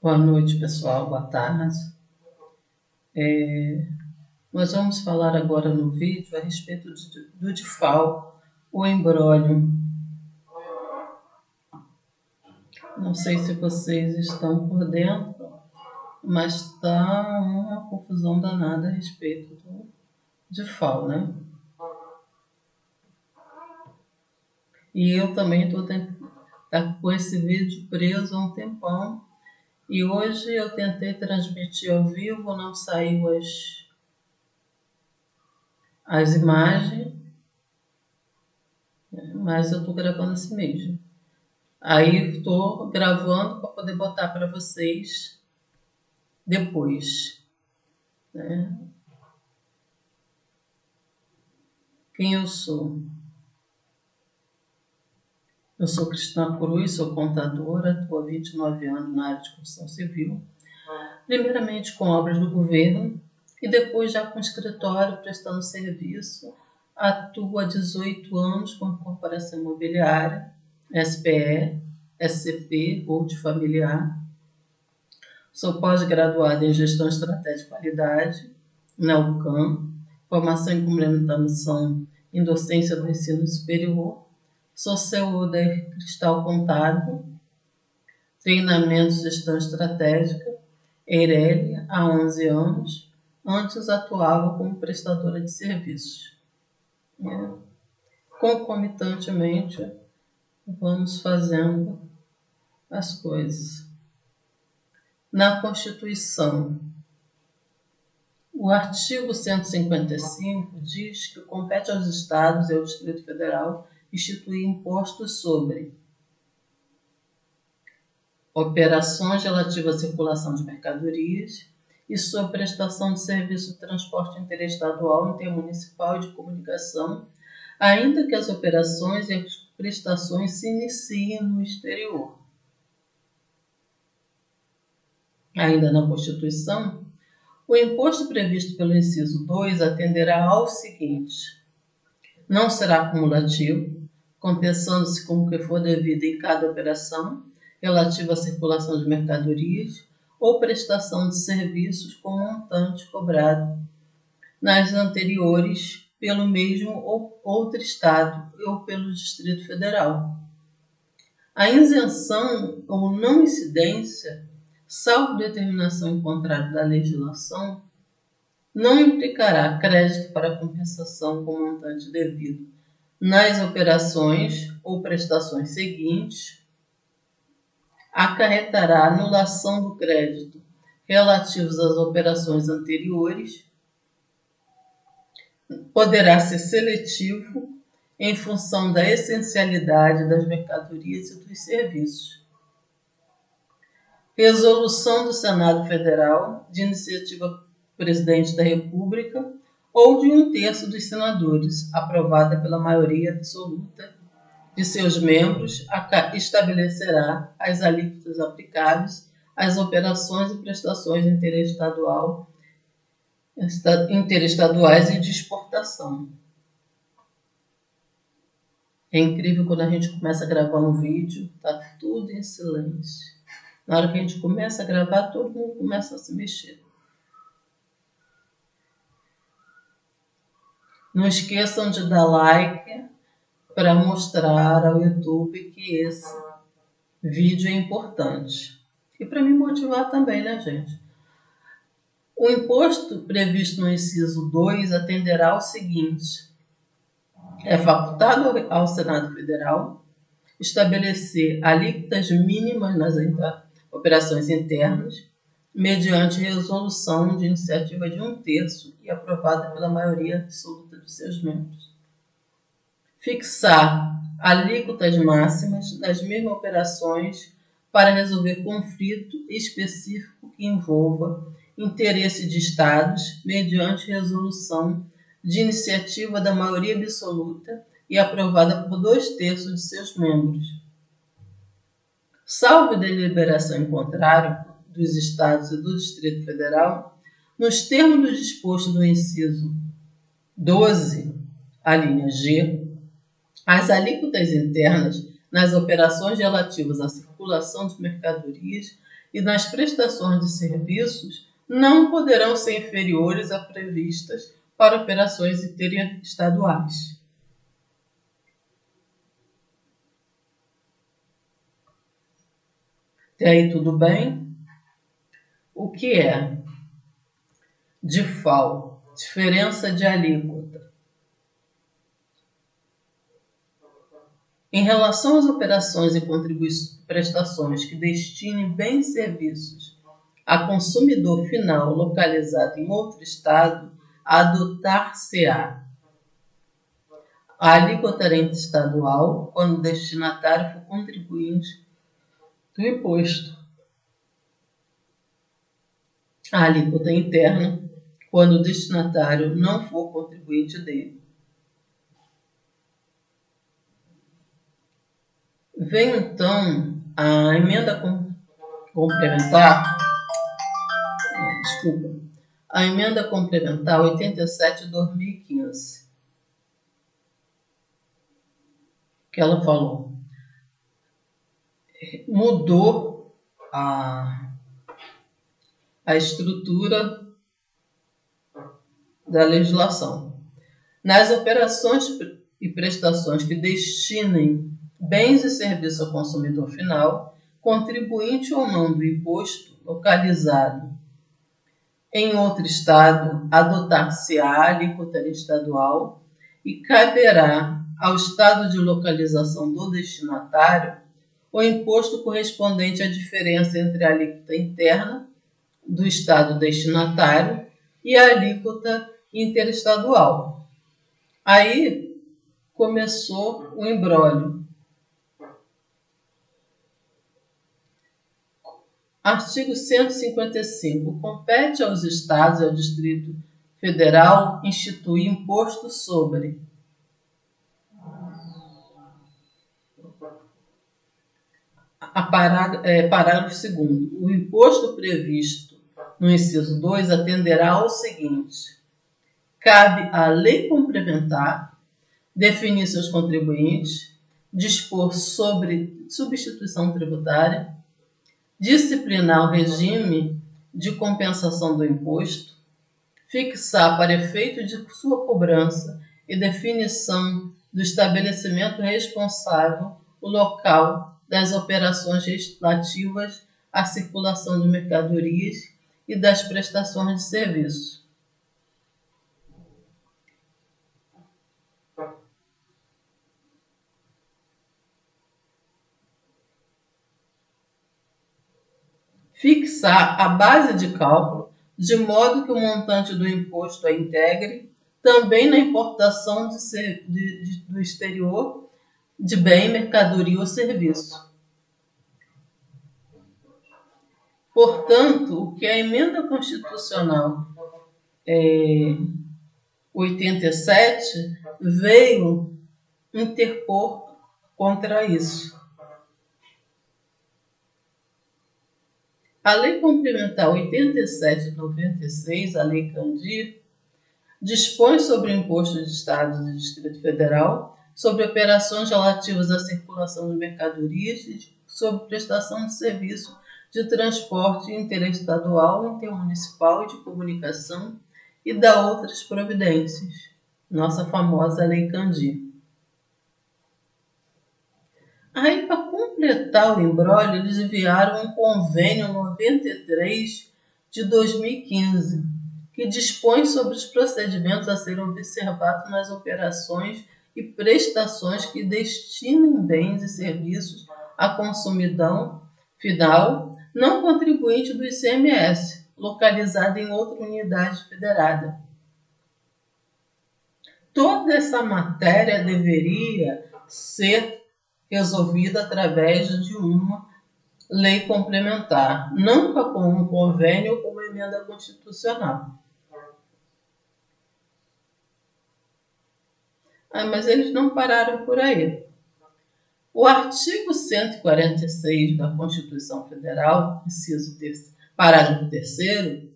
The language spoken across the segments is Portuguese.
Boa noite, pessoal. Boa tarde. Nós vamos falar agora no vídeo a respeito do DIFAL, o imbróglio. Não sei se vocês estão por dentro, mas está uma confusão danada a respeito do DIFAL, né? E eu também estou com esse vídeo preso há um tempão. E hoje eu tentei transmitir ao vivo, não saiu as imagens, mas eu estou gravando assim mesmo. Aí estou gravando para poder botar para vocês depois, né? Quem eu sou? Eu sou Cristina Cruz, sou contadora, atuo há 29 anos na área de construção civil, primeiramente com obras do governo e depois já com escritório prestando serviço. Atuo há 18 anos com corporação imobiliária, SPE, SCP, Gold Familiar. Sou pós-graduada em Gestão Estratégica e Qualidade na UCAM, formação em complementação em Docência do Ensino Superior. Sou CEO da Cristal Contábil, treinamento de Gestão Estratégica, EIRELI, há 11 anos. Antes atuava como prestadora de serviços. Concomitantemente, vamos fazendo as coisas. Na Constituição, o artigo 155 diz que compete aos Estados e ao Distrito Federal instituir impostos sobre operações relativas à circulação de mercadorias e sobre prestação de serviço de transporte interestadual, intermunicipal e de comunicação, ainda que as operações e as prestações se iniciem no exterior. Ainda na Constituição, o imposto previsto pelo inciso 2 atenderá ao seguinte: não será acumulativo, compensando-se com o que for devido em cada operação relativa à circulação de mercadorias ou prestação de serviços com montante cobrado nas anteriores pelo mesmo ou outro Estado ou pelo Distrito Federal. A isenção ou não incidência, salvo determinação em contrário da legislação, não implicará crédito para compensação com montante devido nas operações ou prestações seguintes, acarretará anulação do crédito relativos às operações anteriores, poderá ser seletivo em função da essencialidade das mercadorias e dos serviços. Resolução do Senado Federal, de iniciativa do Presidente da República ou de 1/3 dos senadores, aprovada pela maioria absoluta de seus membros, estabelecerá as alíquotas aplicáveis às operações e prestações interestaduais e de exportação. É incrível quando a gente começa a gravar um vídeo, está tudo em silêncio. Na hora que a gente começa a gravar, todo mundo começa a se mexer. Não esqueçam de dar like para mostrar ao YouTube que esse vídeo é importante. E para me motivar também, né, gente? O imposto previsto no inciso 2 atenderá ao seguinte: é facultado ao Senado Federal estabelecer alíquotas mínimas nas operações internas, mediante resolução de iniciativa de 1/3 e aprovada pela maioria absoluta de seus membros. Fixar alíquotas máximas nas mesmas operações para resolver conflito específico que envolva interesse de Estados, mediante resolução de iniciativa da maioria absoluta e aprovada por 2/3 de seus membros. Salvo deliberação em contrário dos Estados e do Distrito Federal, nos termos do disposto no inciso 12, a linha G, as alíquotas internas nas operações relativas à circulação de mercadorias e nas prestações de serviços não poderão ser inferiores a previstas para operações interestaduais. Até aí tudo bem? O que é DIFAL? Diferença de alíquota. Em relação às operações e prestações que destinem bens e serviços a consumidor final localizado em outro estado, adotar-se-á a alíquota estadual quando o destinatário for contribuinte do imposto, a alíquota interna quando o destinatário não for contribuinte dele. Vem então a emenda complementar, a emenda complementar 87 de 2015, que ela falou, mudou a estrutura da legislação. Nas operações e prestações que destinem bens e serviços ao consumidor final, contribuinte ou não do imposto localizado em outro estado, adotar-se-á a alíquota estadual e caberá ao estado de localização do destinatário o imposto correspondente à diferença entre a alíquota interna do estado destinatário e a alíquota interestadual. Aí começou o imbróglio. Artigo 155. Compete aos Estados e ao Distrito Federal instituir imposto sobre parágrafo 2º. O imposto previsto no inciso 2 atenderá ao seguinte: cabe à lei complementar definir seus contribuintes, dispor sobre substituição tributária, disciplinar o regime de compensação do imposto, fixar para efeito de sua cobrança e definição do estabelecimento responsável o local das operações relativas à circulação de mercadorias e das prestações de serviços. Fixar a base de cálculo de modo que o montante do imposto a integre também na importação do exterior de bem, mercadoria ou serviço. Portanto, o que a emenda constitucional 87 veio interpor contra isso. A Lei Complementar 87 de 96, a Lei Candir, dispõe sobre o imposto de Estado do Distrito Federal, sobre operações relativas à circulação de mercadorias e sobre prestação de serviço de transporte interestadual, intermunicipal e de comunicação e dá outras providências. Nossa famosa Lei Candir. Aí, para completar o imbróglio, eles enviaram um convênio 93 de 2015, que dispõe sobre os procedimentos a serem observados nas operações e prestações que destinem bens e serviços a consumidor final não contribuinte do ICMS, localizado em outra unidade federada. Toda essa matéria deveria ser resolvida através de uma lei complementar, nunca com um convênio ou com uma emenda constitucional. Mas eles não pararam por aí. O artigo 146 da Constituição Federal, inciso parágrafo 3º,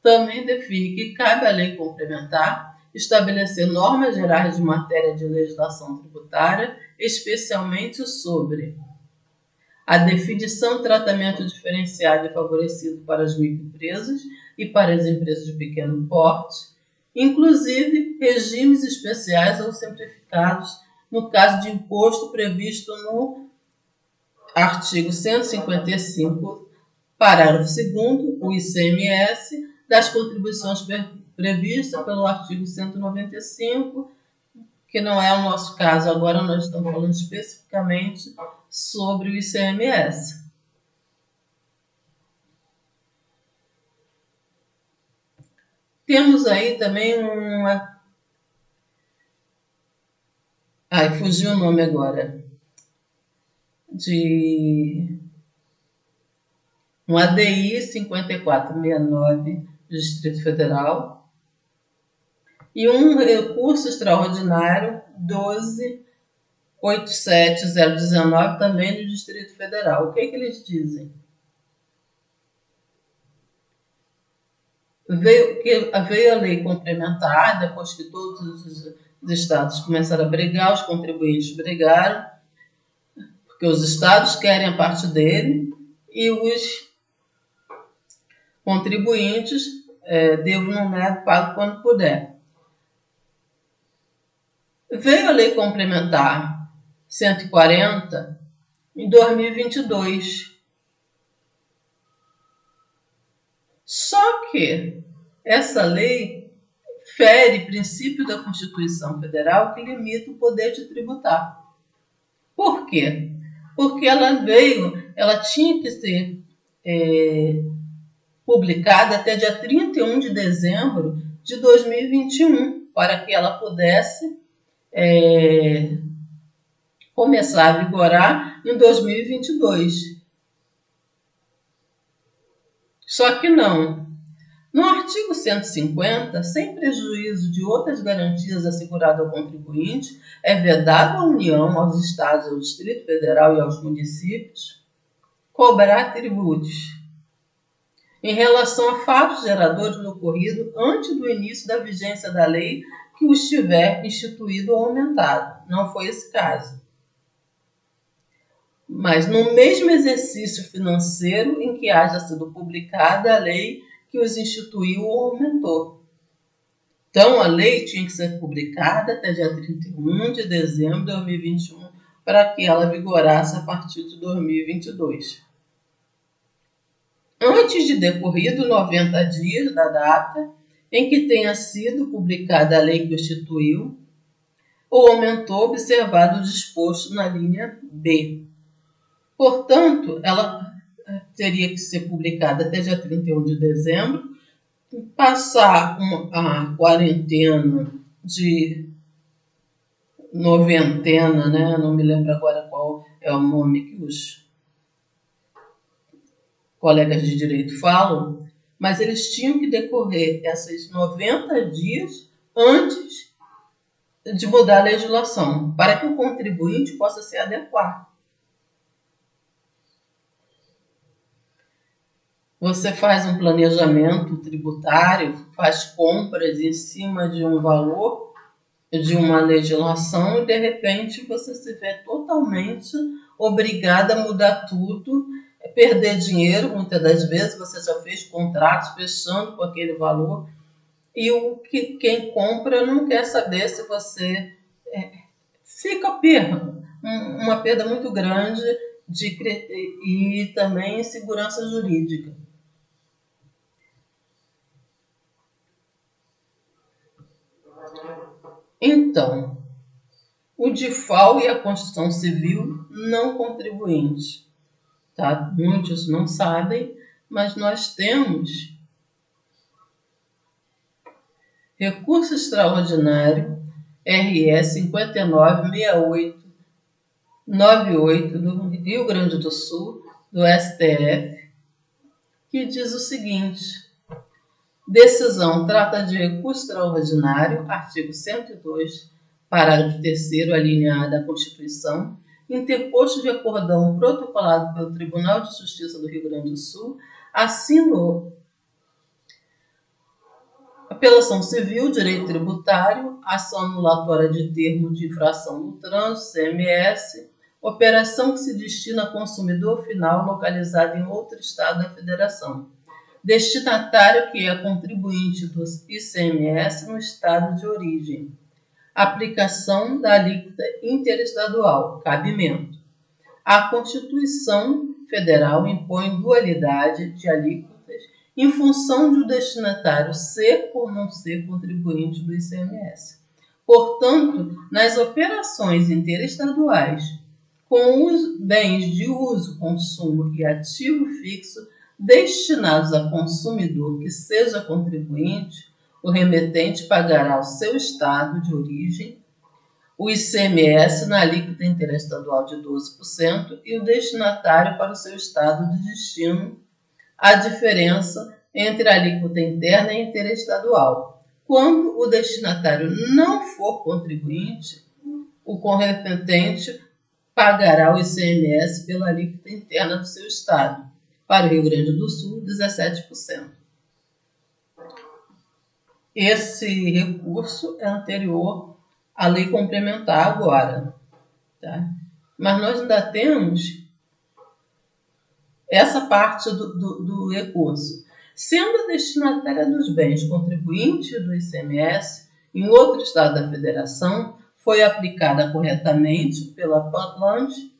também define que cabe à lei complementar estabelecer normas gerais de matéria de legislação tributária, especialmente sobre a definição de tratamento diferenciado e favorecido para as microempresas e para as empresas de pequeno porte, inclusive regimes especiais ou simplificados no caso de imposto previsto no artigo 155, parágrafo 2º, o ICMS, das contribuições previstas pelo artigo 195, que não é o nosso caso. Agora nós estamos falando especificamente sobre o ICMS. Temos aí também uma... Ai, fugiu o nome agora. De um ADI 5469 do Distrito Federal e um recurso extraordinário 1287019 também do Distrito Federal. O que eles dizem? Veio a lei complementar, depois que todos os estados começaram a brigar, os contribuintes brigaram, porque os estados querem a parte dele e os contribuintes devo não nego, pago quando puder. Veio a lei complementar 140 em 2022. Só que essa lei fere princípio da Constituição Federal que limita o poder de tributar. Por quê? Porque ela tinha que ser publicada até dia 31 de dezembro de 2021, para que ela pudesse começar a vigorar em 2022. Só que não. No artigo 150, sem prejuízo de outras garantias asseguradas ao contribuinte, é vedado à União, aos Estados, ao Distrito Federal e aos municípios cobrar tributos em relação a fatos geradores do ocorrido antes do início da vigência da lei que os tiver instituído ou aumentado. Não foi esse caso. Mas no mesmo exercício financeiro em que haja sido publicada a lei que os instituiu ou aumentou. Então, a lei tinha que ser publicada até dia 31 de dezembro de 2021 para que ela vigorasse a partir de 2022. Antes de decorrido 90 dias da data em que tenha sido publicada a lei que o instituiu ou aumentou, observado o disposto na linha B. Portanto, ela teria que ser publicada até dia 31 de dezembro, passar a quarentena de noventena, né? Não me lembro agora qual é o nome que os colegas de direito falam, mas eles tinham que decorrer esses 90 dias antes de mudar a legislação, para que o contribuinte possa se adequar. Você faz um planejamento tributário, faz compras em cima de um valor, de uma legislação, e de repente você se vê totalmente obrigado a mudar tudo, perder dinheiro, muitas das vezes você já fez contratos fechando com aquele valor, e quem compra não quer saber se você fica uma perda muito grande e também insegurança jurídica. Então, o DIFAL e a Constituição Civil não contribuinte. Tá? Muitos não sabem, mas nós temos recurso extraordinário RS 596898 do Rio Grande do Sul, do STF, que diz o seguinte: decisão trata de recurso extraordinário, artigo 102, parágrafo 3º, a linha A da Constituição, interposto de acordão protocolado pelo Tribunal de Justiça do Rio Grande do Sul, assinou apelação civil, direito tributário, ação anulatória de termo de infração do trânsito, CMS, operação que se destina a consumidor final localizado em outro estado da federação. Destinatário que é contribuinte do ICMS no estado de origem. Aplicação da alíquota interestadual. Cabimento. A Constituição Federal impõe dualidade de alíquotas em função de o destinatário ser ou não ser contribuinte do ICMS. Portanto, nas operações interestaduais com os bens de uso, consumo e ativo fixo destinados a consumidor que seja contribuinte, o remetente pagará ao seu estado de origem o ICMS na alíquota interestadual de 12% e o destinatário para o seu estado de destino a diferença entre a alíquota interna e interestadual. Quando o destinatário não for contribuinte, o remetente pagará o ICMS pela alíquota interna do seu estado. Para o Rio Grande do Sul, 17%. Esse recurso é anterior à lei complementar agora. Tá? Mas nós ainda temos essa parte do recurso. Sendo a destinatária dos bens contribuinte do ICMS em outro estado da federação, foi aplicada corretamente pela PANLAND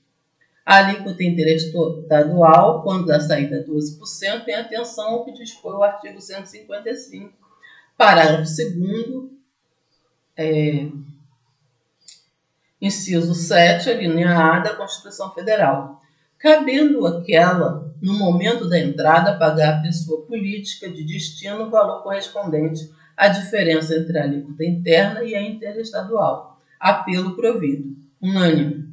a alíquota interestadual, quando da saída 12%, em atenção ao que dispõe o artigo 155, parágrafo 2º, inciso 7, a linha A da Constituição Federal, cabendo aquela, no momento da entrada, pagar à pessoa política de destino o valor correspondente à diferença entre a alíquota interna e a interestadual. Apelo provido. Unânime.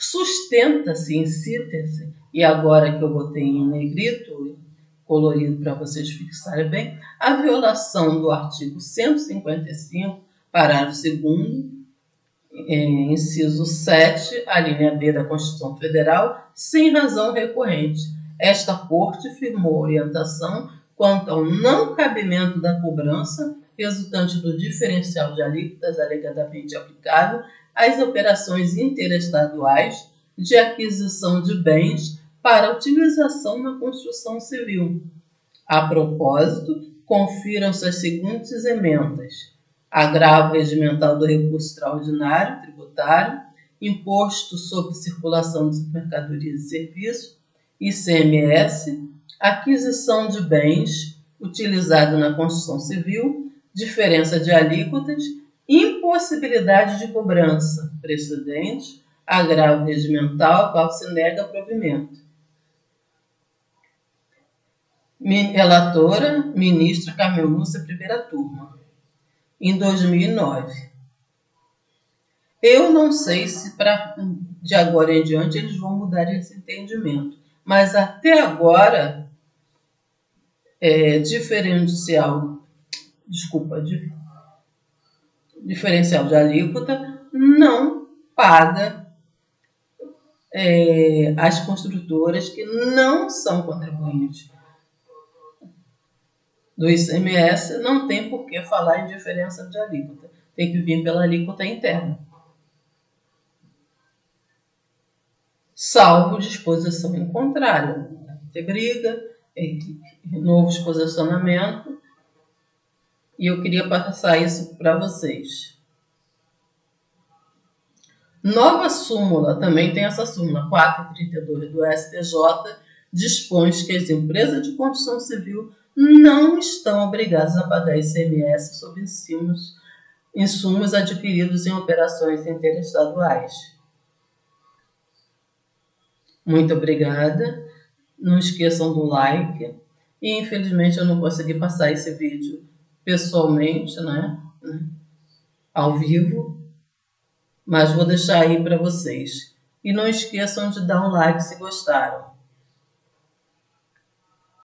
Sustenta-se em síntese, e agora que eu botei em negrito, colorido para vocês fixarem bem, a violação do artigo 155, parágrafo 2º, inciso 7, a linha B da Constituição Federal, sem razão recorrente. Esta Corte firmou orientação quanto ao não cabimento da cobrança resultante do diferencial de alíquotas alegadamente aplicável às operações interestaduais de aquisição de bens para utilização na construção civil. A propósito, confiram-se as seguintes emendas: agravo regimental do recurso extraordinário tributário, imposto sobre circulação de mercadorias e serviços, ICMS, aquisição de bens utilizado na construção civil, diferença de alíquotas, impossibilidade de cobrança, precedente, agravo regimental ao qual se nega provimento. Relatora, ministra Carmen Lúcia, primeira turma, em 2009. Eu não sei se de agora em diante eles vão mudar esse entendimento, mas até agora, diferencial de alíquota não paga as construtoras que não são contribuintes do ICMS, não tem por que falar em diferença de alíquota. Tem que vir pela alíquota interna. Salvo disposição em contrário. Ter briga, novos posicionamentos. E eu queria passar isso para vocês. Nova súmula, também tem essa súmula, 432 do STJ, dispõe que as empresas de construção civil não estão obrigadas a pagar ICMS sobre insumos adquiridos em operações interestaduais. Muito obrigada. Não esqueçam do like. E, infelizmente, eu não consegui passar esse vídeo pessoalmente, né? Ao vivo. Mas vou deixar aí para vocês. E não esqueçam de dar um like se gostaram.